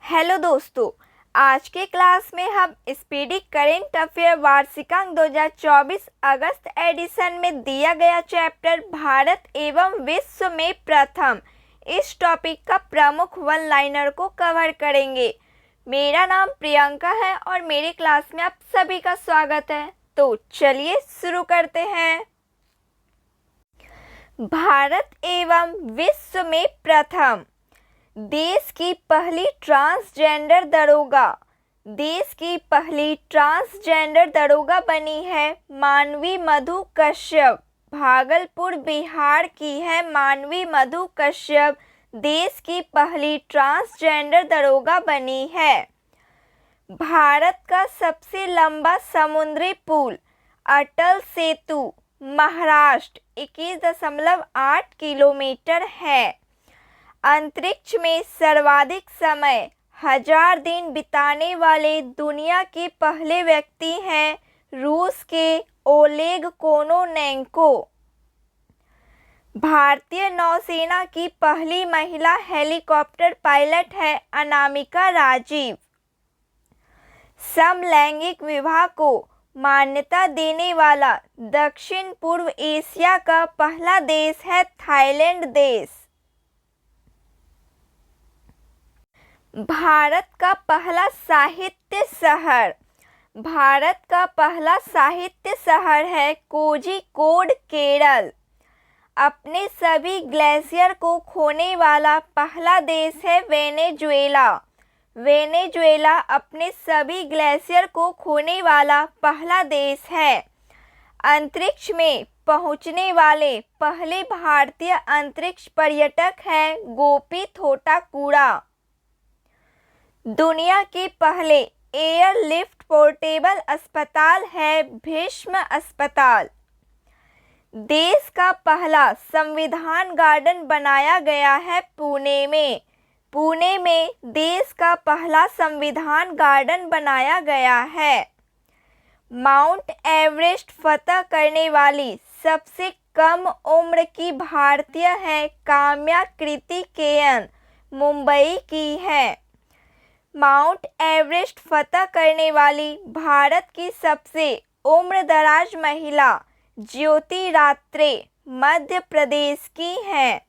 Hello दोस्तों, आज के क्लास में हम स्पीडी करेंट अफेयर वार्षिकांक 2024 अगस्त एडिशन में दिया गया चैप्टर भारत एवं विश्व में प्रथम इस टॉपिक का प्रमुख वन लाइनर को कवर करेंगे। मेरा नाम प्रियंका है और मेरी क्लास में आप सभी का स्वागत है। तो चलिए शुरू करते हैं। भारत एवं विश्व में प्रथम। देश की पहली ट्रांसजेंडर दरोगा। देश की पहली ट्रांसजेंडर दरोगा बनी है मानवी मधु कश्यप। भागलपुर बिहार की है मानवी मधु कश्यप। देश की पहली ट्रांसजेंडर दरोगा बनी है। भारत का सबसे लंबा समुद्री पुल अटल सेतु महाराष्ट्र 21.8 किलोमीटर है। अंतरिक्ष में सर्वाधिक समय 1000 दिन बिताने वाले दुनिया के पहले व्यक्ति हैं रूस के ओलेग कोनोनेंको। भारतीय नौसेना की पहली महिला हेलीकॉप्टर पायलट है अनामिका राजीव। समलैंगिक विवाह को मान्यता देने वाला दक्षिण पूर्व एशिया का पहला देश है थाईलैंड देश। भारत का पहला साहित्य शहर। भारत का पहला साहित्य शहर है कोझिकोड केरल। अपने सभी ग्लेशियर को खोने वाला पहला देश है वेनेजुएला। वेनेजुएला अपने सभी ग्लेशियर को खोने वाला पहला देश है। अंतरिक्ष में पहुंचने वाले पहले भारतीय अंतरिक्ष पर्यटक हैं गोपी थोटाकुड़ा। दुनिया के पहले एयरलिफ्ट पोर्टेबल अस्पताल है भीष्म अस्पताल। देश का पहला संविधान गार्डन बनाया गया है पुणे में। पुणे में देश का पहला संविधान गार्डन बनाया गया है। माउंट एवरेस्ट फतह करने वाली सबसे कम उम्र की भारतीय है काम्या कृतिकेयन, मुंबई की है। माउंट एवरेस्ट फतह करने वाली भारत की सबसे उम्रदराज महिला ज्योति रात्रे मध्य प्रदेश की हैं।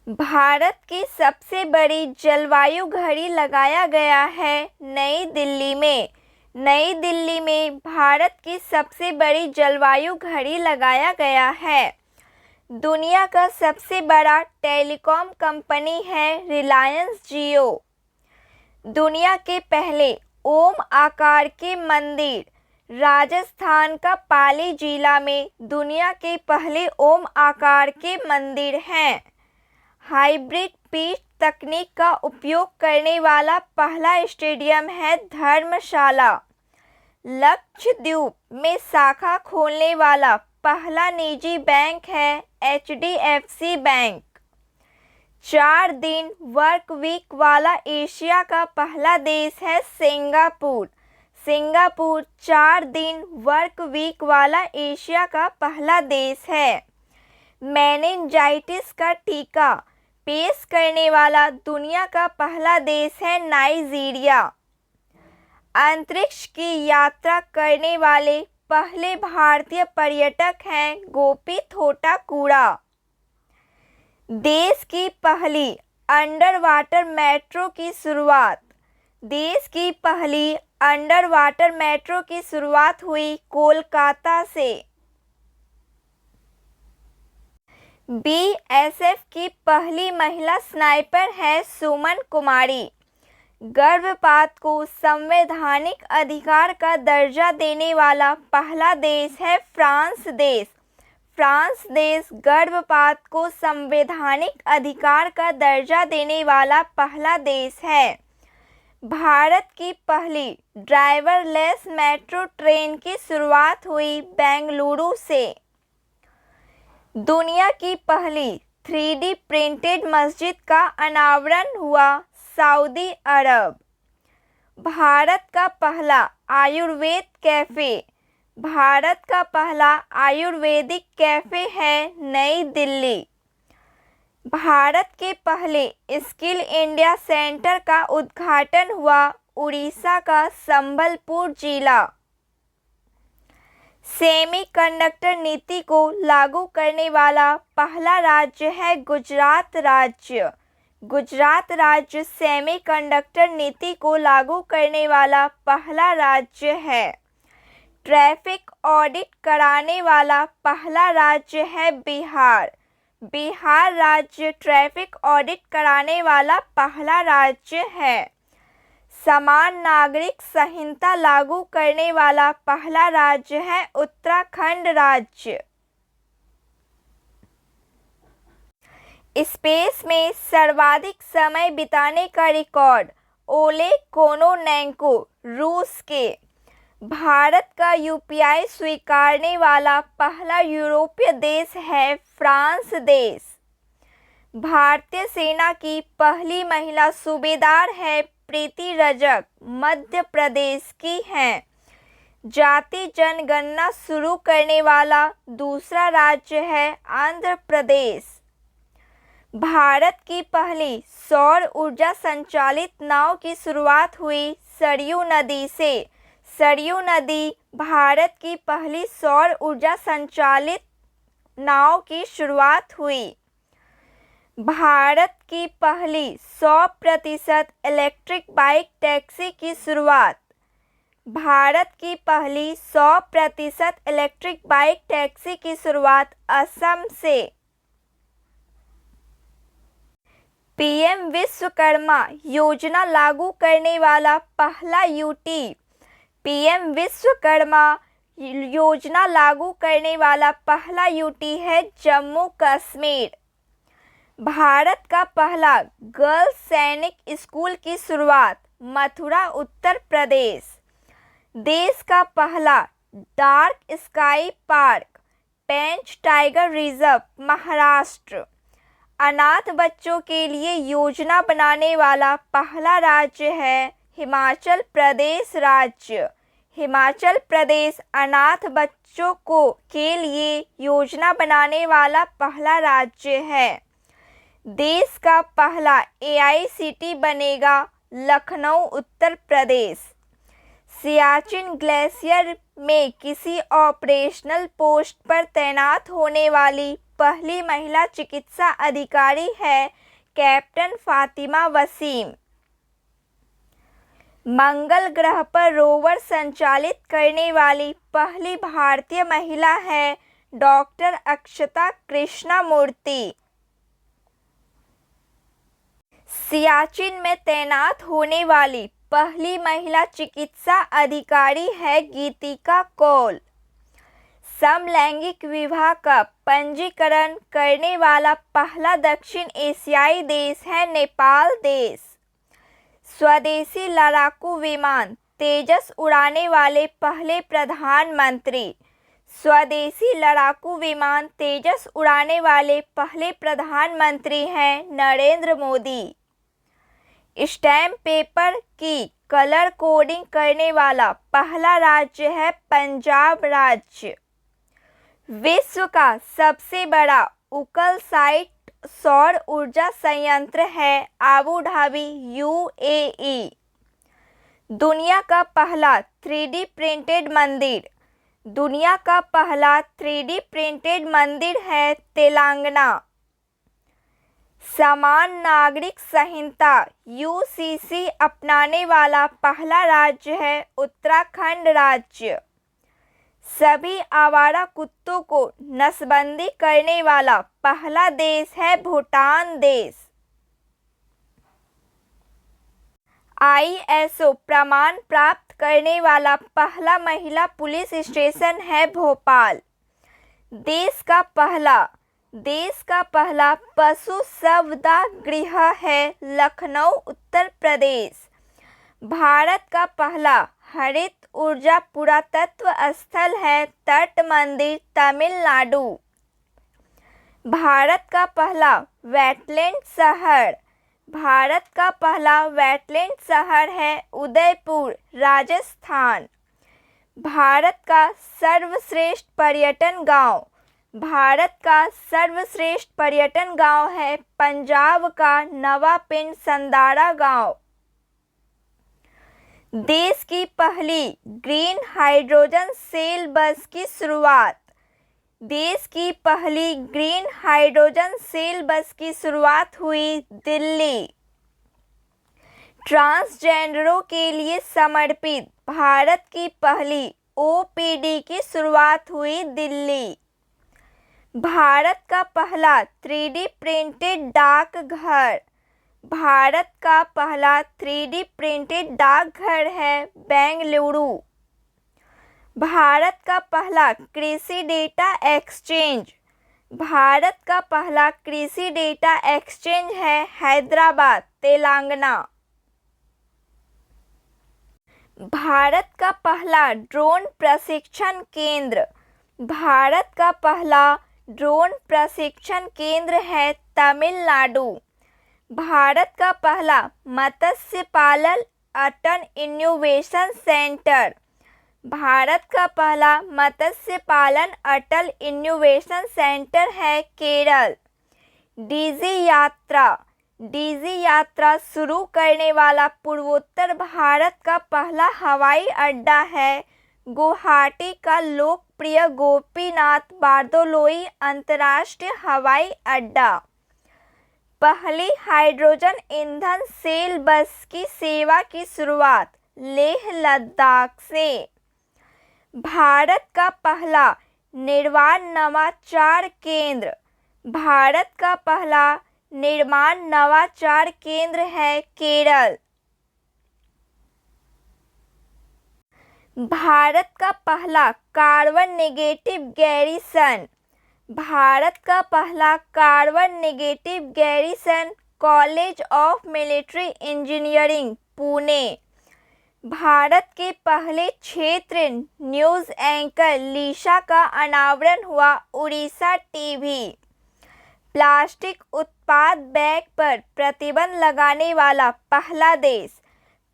भारत की सबसे बड़ी जलवायु घड़ी लगाया गया है नई दिल्ली में। नई दिल्ली में भारत की सबसे बड़ी जलवायु घड़ी लगाया गया है। दुनिया का सबसे बड़ा टेलीकॉम कंपनी है रिलायंस जियो। दुनिया के पहले ओम आकार के मंदिर। राजस्थान का पाली जिला में दुनिया के पहले ओम आकार के मंदिर हैं। हाइब्रिड पिच तकनीक का उपयोग करने वाला पहला स्टेडियम है धर्मशाला। लक्षद्वीप में शाखा खोलने वाला पहला निजी बैंक है HDFC बैंक। 4 दिन वर्क वीक वाला एशिया का पहला देश है सिंगापुर। सिंगापुर 4 दिन वर्क वीक वाला एशिया का पहला देश है। मेनिंजाइटिस का टीका पेश करने वाला दुनिया का पहला देश है नाइजीरिया। अंतरिक्ष की यात्रा करने वाले पहले भारतीय पर्यटक हैं गोपी थोटाकुड़ा। देश की पहली अंडर वाटर मेट्रो की शुरुआत। देश की पहली अंडर वाटर मेट्रो की शुरुआत हुई कोलकाता से। BSF की पहली महिला स्नाइपर है सुमन कुमारी। गर्भपात को संवैधानिक अधिकार का दर्जा देने वाला पहला देश है फ्रांस देश। फ्रांस देश गर्भपात को संवैधानिक अधिकार का दर्जा देने वाला पहला देश है। भारत की पहली ड्राइवरलेस मेट्रो ट्रेन की शुरुआत हुई बेंगलुरु से। दुनिया की पहली 3D प्रिंटेड मस्जिद का अनावरण हुआ सऊदी अरब। भारत का पहला आयुर्वेद कैफ़े। भारत का पहला आयुर्वेदिक कैफ़े है नई दिल्ली। भारत के पहले स्किल इंडिया सेंटर का उद्घाटन हुआ उड़ीसा का संबलपुर जिला। सेमीकंडक्टर नीति को लागू करने वाला पहला राज्य है गुजरात राज्य। गुजरात राज्य सेमीकंडक्टर नीति को लागू करने वाला पहला राज्य है। ट्रैफिक ऑडिट कराने वाला पहला राज्य है बिहार। बिहार राज्य ट्रैफिक ऑडिट कराने वाला पहला राज्य है। समान नागरिक संहिता लागू करने वाला पहला राज्य है उत्तराखंड राज्य। स्पेस में सर्वाधिक समय बिताने का रिकॉर्ड ओलेग कोनोनेंको रूस के। भारत का यूपीआई स्वीकारने वाला पहला यूरोपीय देश है फ्रांस देश। भारतीय सेना की पहली महिला सूबेदार है प्रीति रजक, मध्य प्रदेश की हैं। जाति जनगणना शुरू करने वाला दूसरा राज्य है आंध्र प्रदेश। भारत की पहली सौर ऊर्जा संचालित नाव की शुरुआत हुई सरयू नदी से। सरयू नदी भारत की पहली सौर ऊर्जा संचालित नाव की शुरुआत हुई। भारत की पहली 100% इलेक्ट्रिक बाइक टैक्सी की शुरुआत। भारत की पहली 100% इलेक्ट्रिक बाइक टैक्सी की शुरुआत असम से। पीएम विश्वकर्मा योजना लागू करने वाला पहला यूटी। पीएम विश्वकर्मा योजना लागू करने वाला पहला यूटी है जम्मू कश्मीर। भारत का पहला गर्ल्स सैनिक स्कूल की शुरुआत मथुरा उत्तर प्रदेश। देश का पहला डार्क स्काई पार्क पेंच टाइगर रिजर्व महाराष्ट्र। अनाथ बच्चों के लिए योजना बनाने वाला पहला राज्य है हिमाचल प्रदेश राज्य। हिमाचल प्रदेश अनाथ बच्चों के लिए योजना बनाने वाला पहला राज्य है। देश का पहला एआईसीटी बनेगा लखनऊ उत्तर प्रदेश। सियाचिन ग्लेशियर में किसी ऑपरेशनल पोस्ट पर तैनात होने वाली पहली महिला चिकित्सा अधिकारी है कैप्टन फातिमा वसीम। मंगल ग्रह पर रोवर संचालित करने वाली पहली भारतीय महिला है डॉक्टर अक्षता कृष्णमूर्ति। सियाचिन में तैनात होने वाली पहली महिला चिकित्सा अधिकारी है गीतिका कौल। समलैंगिक विवाह का पंजीकरण करने वाला पहला दक्षिण एशियाई देश है नेपाल देश। स्वदेशी लड़ाकू विमान तेजस उड़ाने वाले पहले प्रधानमंत्री। स्वदेशी लड़ाकू विमान तेजस उड़ाने वाले पहले प्रधानमंत्री हैं नरेंद्र मोदी। स्टैम्प पेपर की कलर कोडिंग करने वाला पहला राज्य है पंजाब राज्य। विश्व का सबसे बड़ा उकल साइट सौर ऊर्जा संयंत्र है आबू धाबी यूएई। दुनिया का पहला 3D प्रिंटेड मंदिर। दुनिया का पहला 3D प्रिंटेड मंदिर है तेलंगाना। समान नागरिक संहिता यूसीसी अपनाने वाला पहला राज्य है उत्तराखंड राज्य। सभी आवारा कुत्तों को नसबंदी करने वाला पहला देश है भूटान देश। आईएसओ प्रमाण प्राप्त करने वाला पहला महिला पुलिस स्टेशन है भोपाल। देश का पहला पशु संवर्धन गृह है लखनऊ उत्तर प्रदेश। भारत का पहला हरित ऊर्जा पुरातत्व स्थल है तट मंदिर तमिलनाडु। भारत का पहला वेटलैंड शहर। भारत का पहला वेटलैंड शहर है उदयपुर राजस्थान। भारत का सर्वश्रेष्ठ पर्यटन गांव भारत का सर्वश्रेष्ठ पर्यटन गांव है पंजाब का नवापिंड संदारा गांव। देश की पहली ग्रीन हाइड्रोजन सेल बस की शुरुआत। देश की पहली ग्रीन हाइड्रोजन सेल बस की शुरुआत हुई दिल्ली। ट्रांसजेंडरों के लिए समर्पित भारत की पहली ओपीडी की शुरुआत हुई दिल्ली। भारत का पहला 3D प्रिंटेड डाकघर। भारत का पहला 3D प्रिंटेड डाकघर है बेंगलुरु। भारत का पहला कृषि डेटा एक्सचेंज। भारत का पहला कृषि डेटा एक्सचेंज है हैदराबाद, तेलंगाना। भारत का पहला ड्रोन प्रशिक्षण केंद्र। भारत का पहला ड्रोन प्रशिक्षण केंद्र है तमिलनाडु। भारत का पहला मत्स्य पालन अटल इनोवेशन सेंटर। भारत का पहला मत्स्य पालन अटल इनोवेशन सेंटर है केरल। डीजी यात्रा शुरू करने वाला पूर्वोत्तर भारत का पहला हवाई अड्डा है गुवाहाटी का लोकप्रिय गोपीनाथ बारदलोई अंतर्राष्ट्रीय हवाई अड्डा। पहली हाइड्रोजन ईंधन सेल बस की सेवा की शुरुआत लेह लद्दाख से। भारत का पहला निर्माण नवाचार केंद्र। भारत का पहला निर्माण नवाचार केंद्र है केरल। भारत का पहला कार्बन नेगेटिव गैरीसन। भारत का पहला carbon negative garrison college of military engineering Pune. Bharat के पहले क्षेत्र न्यूज़ एंकर लीशा का अनावरण हुआ उड़ीसा टीवी। प्लास्टिक उत्पाद बैग पर प्रतिबंध लगाने वाला पहला देश।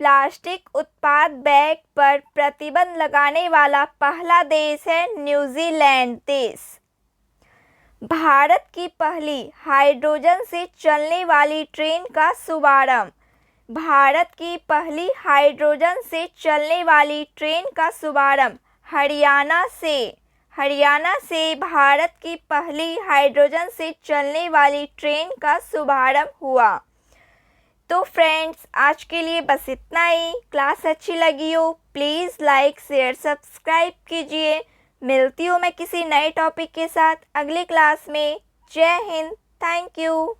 प्लास्टिक उत्पाद बैग पर प्रतिबंध लगाने वाला पहला देश है न्यूजीलैंड देश। भारत की पहली हाइड्रोजन से चलने वाली ट्रेन का शुभारंभ। भारत की पहली हाइड्रोजन से चलने वाली ट्रेन का शुभारंभ हरियाणा से भारत की पहली हाइड्रोजन से चलने वाली ट्रेन का शुभारंभ हुआ। तो फ्रेंड्स, आज के लिए बस इतना ही। क्लास अच्छी लगी हो प्लीज़ लाइक शेयर सब्सक्राइब कीजिए। मिलती हूँ मैं किसी नए टॉपिक के साथ अगली क्लास में। जय हिंद, थैंक यू।